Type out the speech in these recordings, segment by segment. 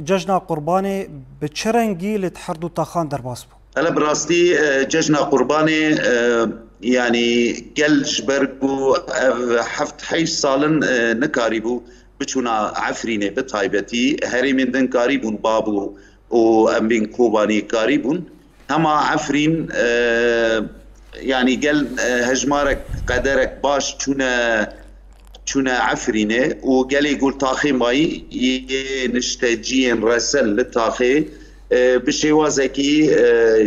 جژنا قوربانê bi çi rengî li her du taxan derbas bû؟ هلا براستي ججنا قرباني يعني قل جبربو حفت حيش صالن نكاريبو بچونا عفريني بتايبتي هري من دن كاريبون بابو و ام بين كوباني كاريبون هما عفرين يعني قل هجمارك قدرك باش چونا عفرينه وقال يقول تاخي ماي نشتاجين رسل للتاخي بشوازكي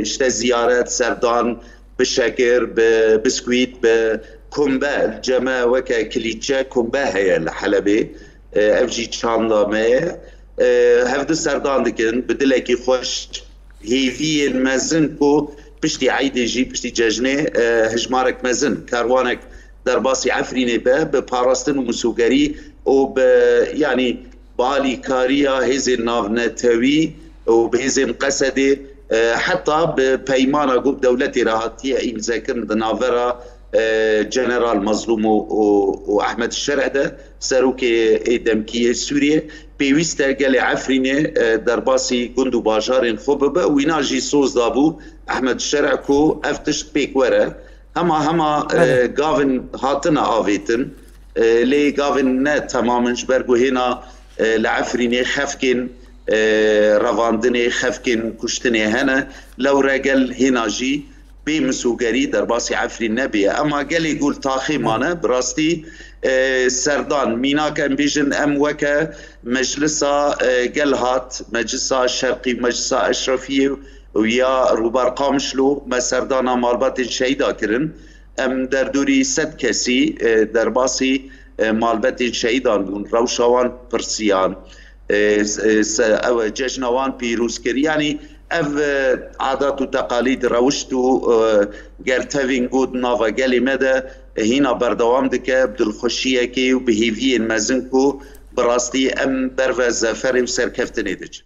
اشتا زيارات سردان بشكر بسكويت بكومبا الجما وكا كليتشا كومبا هي الحلبة افجي تشانلا ما هفد سردان دكن بدلكي خوش هيفي المزن كو بشتي عيدي جي بشتي جاجني هجمارك مزن كاروانك درباسي عفريني بباراستن ومسوغري يعني بالي كاريا هزي نافنتوي وبهزم قصدي حتى ببيمانة قوب دولتي راهتي اي مذاكر نافرا جنرال مظلوم واحمد الشرعده ساروكي دمكيه سوريا بيويستا قال عفريني درباسي كندو باجار خبب ويناجي صوز دابو احمد الشرع كو افتش بيك ورا هما قافن هاتنا آفيتن لي قافن نت تماما جبرقو هنا لعفريني خفكن رواندني خفكن كشتني هنا لو رجل هنا جي بمسوغري درباسي عفرين نبيه اما قال يقول تاخي مانا براستي سردان ميناك امبيجن ام وكا مجلسا قال هات مجلسا الشرقي مجلسا اشرفيه ويا روبار قامشلو ما سردانا مالبات شهيدا كرن ام دردوري ست كسي درباسي مالبات شهيدان بون روشوان برسيان او ججنوان بيروز كري يعني اف عادات وتقاليد روشتو قرتفين قود نافا قالي مدى هنا بردوام دكا بدالخوشية كي وبهيفيين مازنكو براستي ام برفز فرم سركفتني دج